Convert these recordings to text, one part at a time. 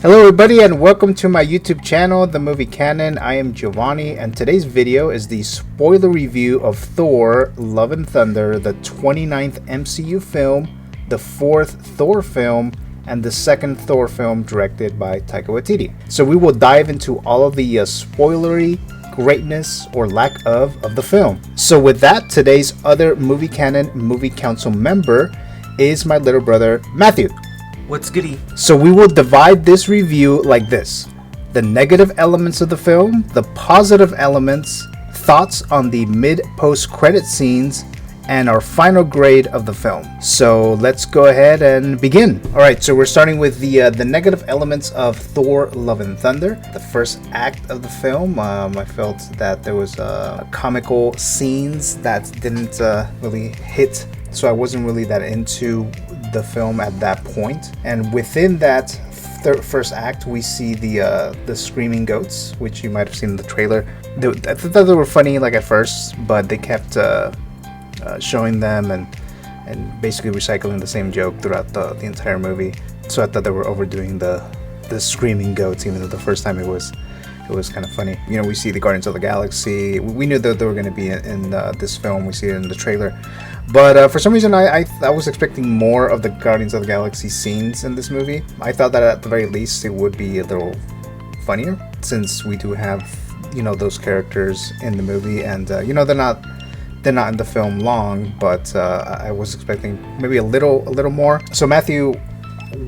Hello everybody and welcome to my YouTube channel, The Movie Canon. I am Giovanny and today's video is the spoiler review of Thor Love and Thunder, the 29th MCU film, the 4th Thor film, and the 2nd Thor film directed by Taika Waititi. So we will dive into all of the spoilery greatness or lack of the film. So with that, today's other Movie Canon Movie Council member is my little brother Matthew. What's goody? So we will divide this review like this: the negative elements of the film, the positive elements, thoughts on the mid-post credit scenes, and our final grade of the film. So let's go ahead and begin. All right, so we're starting with the negative elements of Thor: Love and Thunder, the first act of the film. I felt that there was comical scenes that didn't really hit, so I wasn't really that into the film at that point. And within that first act, we see the screaming goats, which you might have seen in the trailer. I thought they were funny like at first, but they kept showing them and basically recycling the same joke throughout the entire movie. So I thought they were overdoing the screaming goats, even though the first time it was kind of funny. You know, we see the Guardians of the Galaxy. We knew that they were going to be in this film. We see it in the trailer. But for some reason, I was expecting more of the Guardians of the Galaxy scenes in this movie. I thought that at the very least it would be a little funnier, since we do have, you know, those characters in the movie, and you know, they're not in the film long, but I was expecting maybe a little more. So Matthew,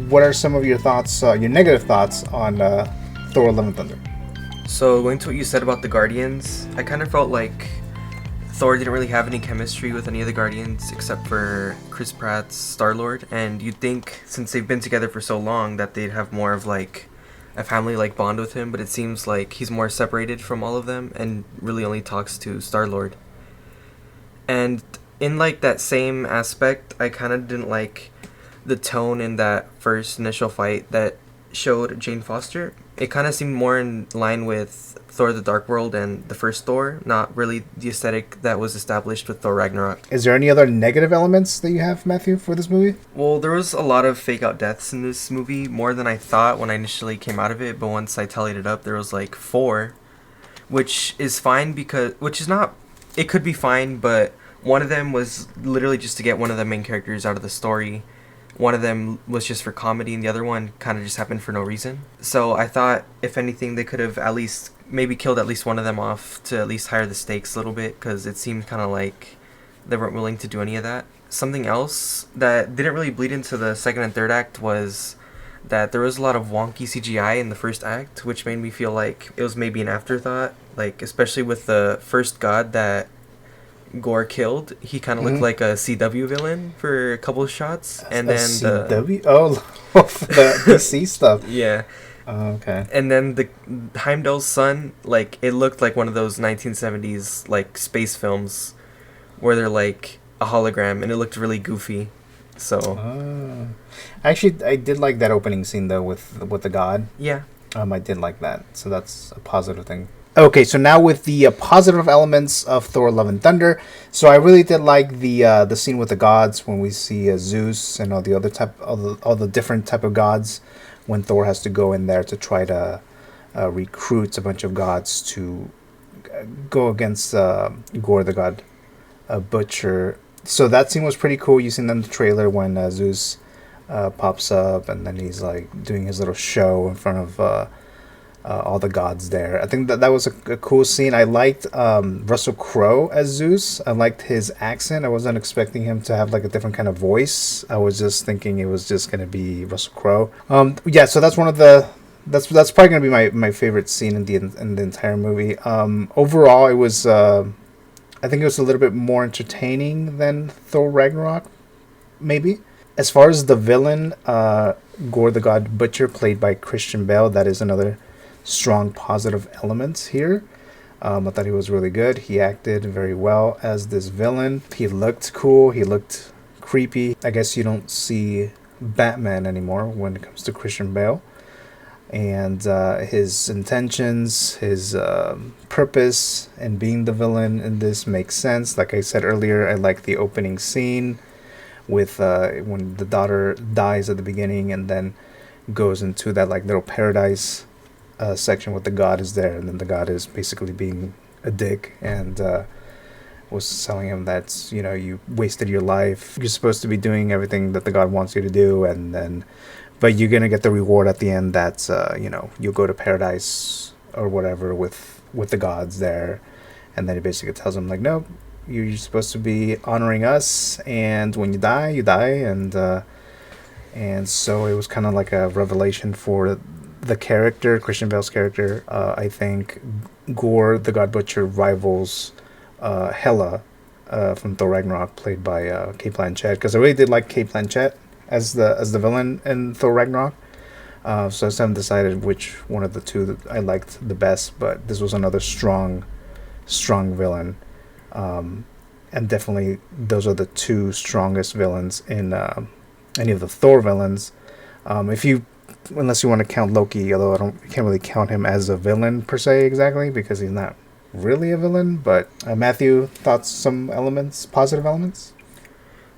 what are some of your thoughts, your negative thoughts on Thor: Love and Thunder? So going to what you said about the Guardians, I kind of felt like Thor didn't really have any chemistry with any of the Guardians except for Chris Pratt's Star-Lord, and you'd think since they've been together for so long that they'd have more of like a family-like bond with him, but it seems like he's more separated from all of them and really only talks to Star-Lord. And in like that same aspect, I kind of didn't like the tone in that first initial fight that showed Jane Foster. It kind of seemed more in line with Thor: The Dark World and the first Thor, not really the aesthetic that was established with Thor Ragnarok. Is there any other negative elements that you have, Matthew, for this movie? Well, there was a lot of fake out deaths in this movie, more than I thought when I initially came out of it, but once I tallied it up, there was like 4, which is fine it could be fine, but one of them was literally just to get one of the main characters out of the story. One of them was just for comedy, and the other one kind of just happened for no reason. So I thought, if anything, they could have at least maybe killed at least one of them off to at least higher the stakes a little bit, because it seemed kind of like they weren't willing to do any of that. Something else that didn't really bleed into the second and third act was that there was a lot of wonky CGI in the first act, which made me feel like it was maybe an afterthought, like especially with the first god that Gore killed. He kind of looked like a CW villain for a couple of shots, and then CW? The DC stuff. Yeah. Oh, okay. And then the Heimdall's son, like it looked like one of those 1970s like space films where they're like a hologram, and it looked really goofy. So actually, I did like that opening scene though with the god. Yeah. I did like that, so that's a positive thing. Okay, so now with the positive elements of Thor: Love and Thunder. So I really did like the scene with the gods when we see Zeus and all the other all the different type of gods, when Thor has to go in there to try to recruit a bunch of gods to go against Gore the God Butcher. So that scene was pretty cool. You seen that in the trailer when Zeus pops up, and then he's like doing his little show in front of all the gods there. I think that was a cool scene. I liked Russell Crowe as Zeus. I liked his accent. I wasn't expecting him to have like a different kind of voice. I was just thinking it was just gonna be Russell Crowe. Yeah, so that's one of the that's probably gonna be my favorite scene in the entire movie. Overall, it was I think it was a little bit more entertaining than Thor Ragnarok, maybe. As far as the villain, Gore the God Butcher, played by Christian Bale, that is another strong positive elements here. I thought he was really good. He acted very well as this villain. He looked cool. He looked creepy. I guess you don't see Batman anymore when it comes to Christian Bale. And his intentions, his purpose in being the villain in this makes sense. Like I said earlier, I like the opening scene with when the daughter dies at the beginning, and then goes into that like little paradise section with the god is there, and then the god is basically being a dick and was telling him that you wasted your life. You're supposed to be doing everything that the god wants you to do, and then but you're gonna get the reward at the end that you'll go to paradise or whatever with the gods there. And then he basically tells him like, no, you're supposed to be honoring us, and when you die, and so it was kind of like a revelation for the character, Christian Bale's character. I think Gore the God Butcher rivals Hela from Thor Ragnarok, played by Kate Blanchett, because I really did like Kate Blanchett as the villain in Thor Ragnarok. So I just haven't decided which one of the two that I liked the best, but this was another strong villain. And definitely those are the two strongest villains in any of the Thor villains. Unless you want to count Loki, although can't really count him as a villain per se exactly, because he's not really a villain. But Matthew, thoughts, some elements, positive elements?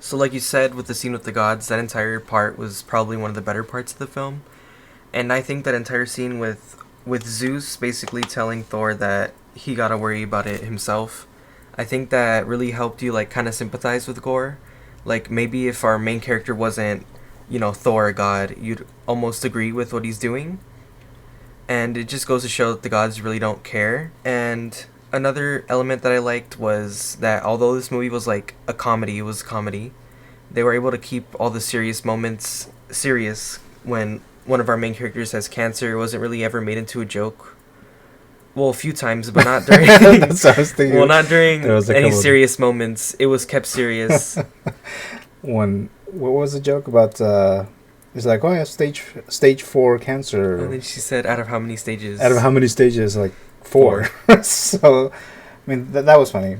So like you said, with the scene with the gods, that entire part was probably one of the better parts of the film. And I think that entire scene with Zeus basically telling Thor that he gotta worry about it himself, I think that really helped you like kind of sympathize with Gore. Like maybe if our main character wasn't, Thor, a god, you'd almost agree with what he's doing. And it just goes to show that the gods really don't care. And another element that I liked was that although this movie was like a comedy, it was a comedy, they were able to keep all the serious moments serious. When one of our main characters has cancer, it wasn't really ever made into a joke. Well, a few times, but not during. That's what I was thinking. Well, not during any serious moments. It was kept serious. What was the joke about? It's like, oh, I have stage 4 cancer. And then she said, out of how many stages? Out of how many stages? Like 4. So, I mean, that was funny.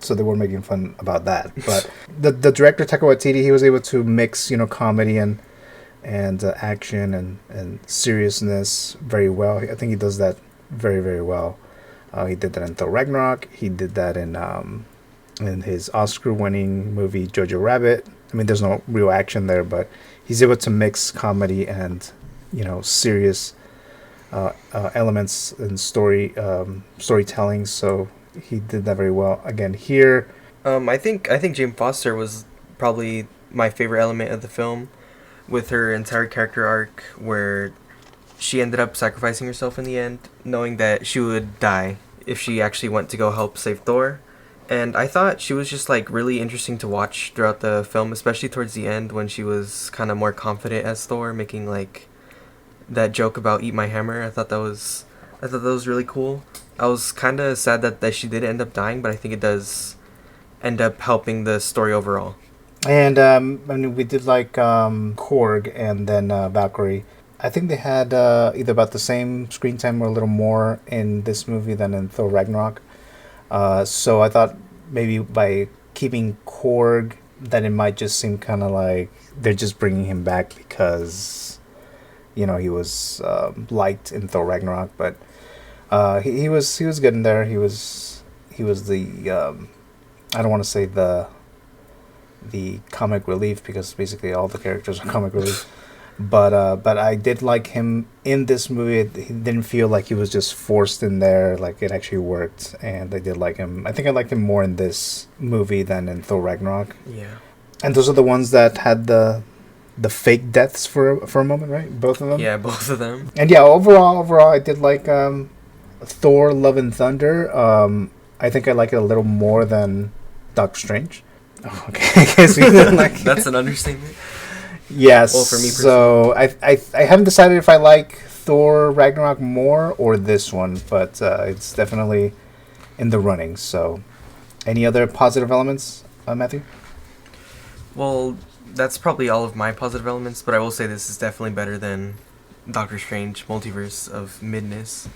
So they were making fun about that. But the director Taika Waititi, he was able to mix, comedy and action and seriousness very well. I think he does that very, very well. He did that in Thor Ragnarok. He did that in his Oscar-winning movie Jojo Rabbit. I mean, there's no real action there, but he's able to mix comedy and serious elements and storytelling. So he did that very well. Again, here, I think Jane Foster was probably my favorite element of the film, with her entire character arc where she ended up sacrificing herself in the end, knowing that she would die if she actually went to go help save Thor. And I thought she was just like really interesting to watch throughout the film, especially towards the end when she was kind of more confident as Thor, making like that joke about "eat my hammer." I thought that was really cool. I was kind of sad that she did end up dying, but I think it does end up helping the story overall. And I mean, we did like Korg and then Valkyrie. I think they had either about the same screen time or a little more in this movie than in Thor Ragnarok. So I thought maybe by keeping Korg, then it might just seem kind of like they're just bringing him back because, he was liked in Thor Ragnarok. But he was good in there. He was the I don't want to say the comic relief, because basically all the characters are comic relief. But I did like him in this movie. He didn't feel like he was just forced in there. Like, it actually worked, and I did like him. I think I liked him more in this movie than in Thor Ragnarok. Yeah. And those are the ones that had the fake deaths for a moment, right? Both of them. Yeah, both of them. And yeah, overall, I did like Thor: Love and Thunder. I think I like it a little more than Doctor Strange. Oh, okay, I guess we didn't like it. That's an understatement. Yes. Well, for me personally. So I haven't decided if I like Thor Ragnarok more or this one, but it's definitely in the running. So, any other positive elements, Matthew? Well, that's probably all of my positive elements, but I will say this is definitely better than Doctor Strange: Multiverse of Midness.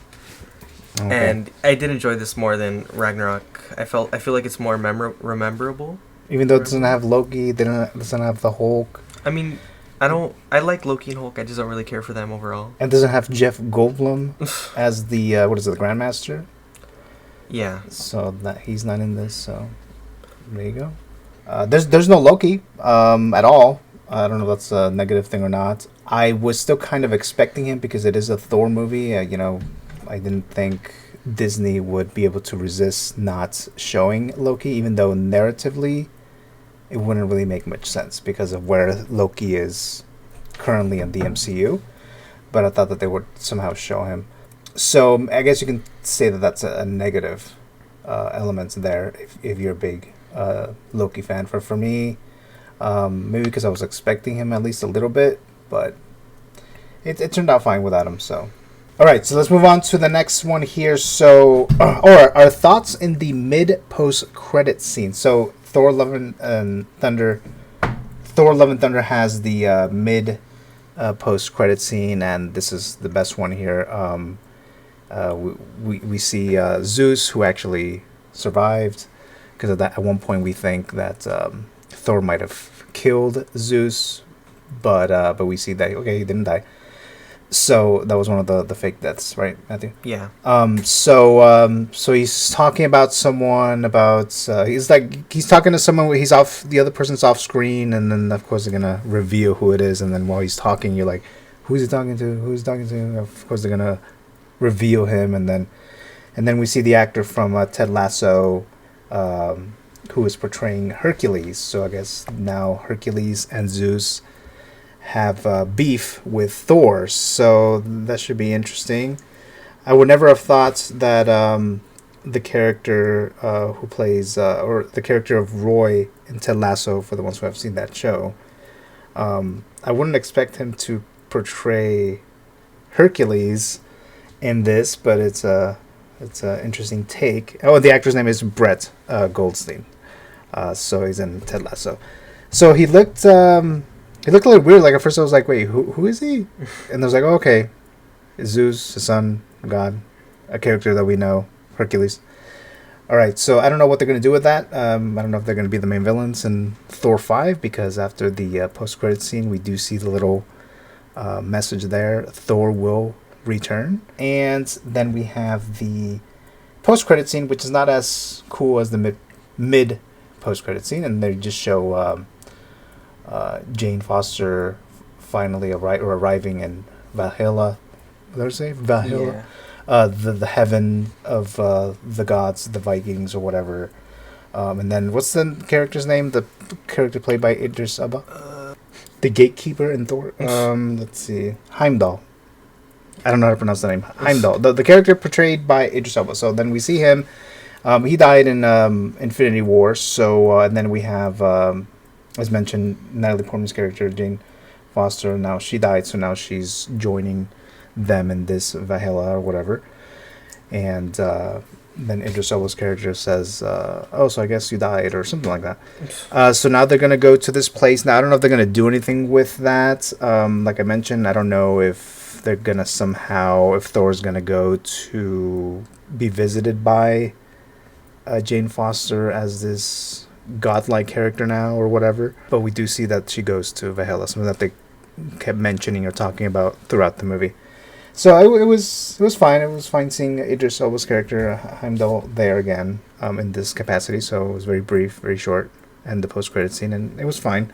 Okay. And I did enjoy this more than Ragnarok. I feel like it's more rememberable. Even though it doesn't have Loki, doesn't have the Hulk. I mean, I like Loki and Hulk. I just don't really care for them overall. And doesn't have Jeff Goldblum as the the Grandmaster. Yeah. So that he's not in this. So there you go. There's no Loki at all. I don't know if that's a negative thing or not. I was still kind of expecting him because it is a Thor movie. I didn't think Disney would be able to resist not showing Loki, even though narratively it wouldn't really make much sense because of where Loki is currently in the MCU. But I thought that they would somehow show him. So I guess you can say that that's a negative element there if you're a big Loki fan. For me, maybe because I was expecting him at least a little bit, but it turned out fine without him. So, all right, so let's move on to the next one here. So, or our thoughts in the mid-post credit scene. So, Thor: Love and Thunder has the mid post credit scene, and this is the best one here. We see Zeus, who actually survived, because of that. At one point, we think that Thor might have killed Zeus, but we see that he didn't die. So that was one of the fake deaths, right, Matthew? Yeah. So he's talking about someone he's talking to someone where the other person's off screen, and then of course they're gonna reveal who it is, and then while he's talking, you're like, who's he talking to? Who's he talking to? Of course they're gonna reveal him, and then we see the actor from Ted Lasso, who is portraying Hercules. So I guess now Hercules and Zeus have beef with Thor, so that should be interesting. I would never have thought that the character who plays or the character of Roy in Ted Lasso, for the ones who have seen that show, I wouldn't expect him to portray Hercules in this, but it's a interesting take. Oh, the actor's name is Brett Goldstein, so he's in Ted Lasso. So he looked a little weird. Like at first I was like, wait, who is he? And I was like, oh, okay, Zeus, the son, God, a character that we know, Hercules. All right, so I don't know what they're going to do with that. I don't know if they're going to be the main villains in Thor 5, because after the post-credit scene, we do see the little message there. Thor will return. And then we have the post-credit scene, which is not as cool as the mid post-credit scene. And they just show Jane Foster finally arriving in Valhalla. What did I say? Valhalla. Yeah. The heaven of the gods, the Vikings or whatever. And then what's the character's name? The character played by Idris Elba, the gatekeeper in Thor. Let's see, Heimdall. I don't know how to pronounce the name. Heimdall, the character portrayed by Idris Elba. So then we see him. He died in Infinity War. So and then we have, as mentioned, Natalie Portman's character Jane Foster. Now she died, so now she's joining them in this Valhalla or whatever. And then Idris Elba's character says, oh, so I guess you died, or something like that. So now they're going to go to this place. Now, I don't know if they're going to do anything with that. Like I mentioned, I don't know if they're going to somehow, if Thor's going to go to be visited by Jane Foster as this godlike character now or whatever. But we do see that she goes to Valhalla, something that they kept mentioning or talking about throughout the movie. So it was fine. It was fine seeing Idris Elba's character Heimdall there again in this capacity. So it was very brief, very short, and the post-credit scene, and it was fine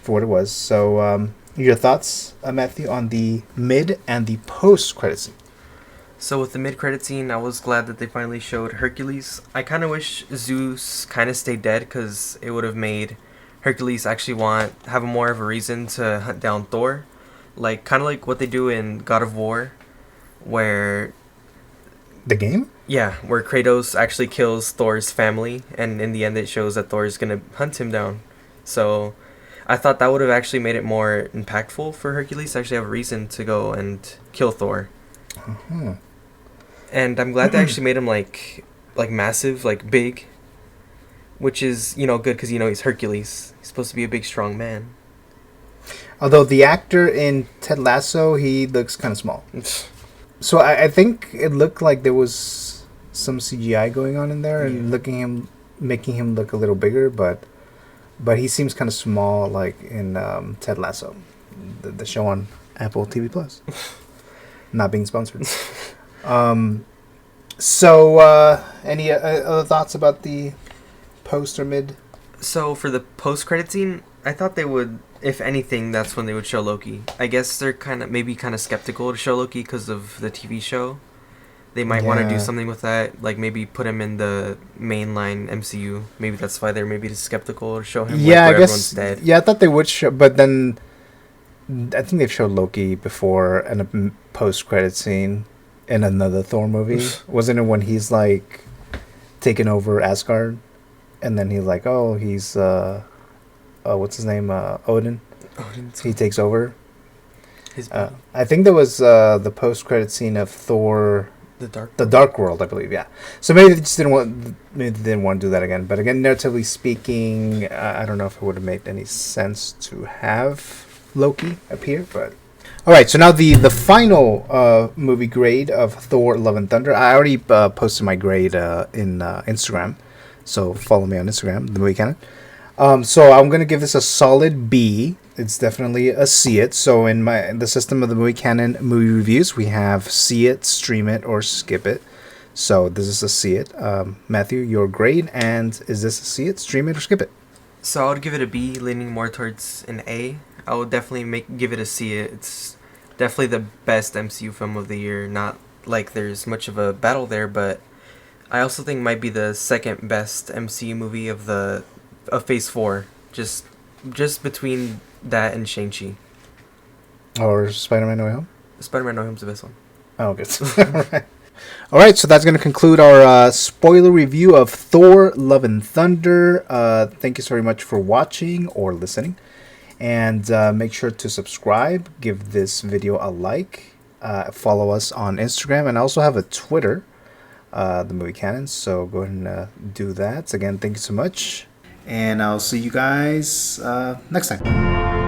for what it was. So your thoughts, Matthew, on the mid and the post-credit scene? So with the mid-credit scene, I was glad that they finally showed Hercules. I kind of wish Zeus kind of stayed dead, because it would have made Hercules actually have more of a reason to hunt down Thor. Like, kind of like what they do in God of War, where... The game? Yeah, where Kratos actually kills Thor's family, and in the end it shows that Thor is going to hunt him down. So I thought that would have actually made it more impactful for Hercules to actually have a reason to go and kill Thor. Uh-huh. And I'm glad they actually made him, like massive, like, big. Which is, good, because, he's Hercules. He's supposed to be a big, strong man. Although the actor in Ted Lasso, he looks kind of small. So I think it looked like there was some CGI going on in there, and making him look a little bigger, but he seems kind of small, like in Ted Lasso, the show on Apple TV Plus. Not being sponsored. So any other thoughts about the post or mid? So for the post-credit scene, I thought they would. If anything, that's when they would show Loki. I guess they're maybe kind of skeptical to show Loki because of the TV show. They might want to do Yeah. something with that, like maybe put him in the mainline MCU. Maybe that's why they're maybe skeptical to show him like Yeah, I where everyone's guess. dead. Yeah, I thought they would show, but then I think they've showed Loki before in a post-credit scene in another Thor movie. Wasn't it when he's like taking over Asgard, and then he's like, oh, he's what's his name, Odin. He takes over. His I think there was the post-credit scene of Thor. The Dark World, I believe, yeah. So maybe they just didn't want to do that again. But again, narratively speaking, I don't know if it would have made any sense to have Loki appear. But all right, so now the final movie grade of Thor: Love and Thunder. I already posted my grade in Instagram, so follow me on Instagram, the movie canon. So I'm gonna give this a solid B. It's definitely a see it. So in the system of the movie canon movie reviews, we have see it, stream it, or skip it. So this is a see it. Matthew, your grade, and is this a see it, stream it, or skip it? So I would give it a B, leaning more towards an A. I would definitely give it a C. It's definitely the best MCU film of the year. Not like there's much of a battle there, but I also think might be the second best MCU movie of Phase 4. Just between that and Shang-Chi. Or Spider-Man No Way Home? Spider-Man No Way Home's the best one. Oh, good. All right. All right, so that's going to conclude our spoiler review of Thor: Love and Thunder. Thank you so very much for watching or listening. And make sure to subscribe, give this video a like, follow us on Instagram, and I also have a Twitter, the movie canon. So go ahead and do that. Again, thank you so much. And I'll see you guys next time.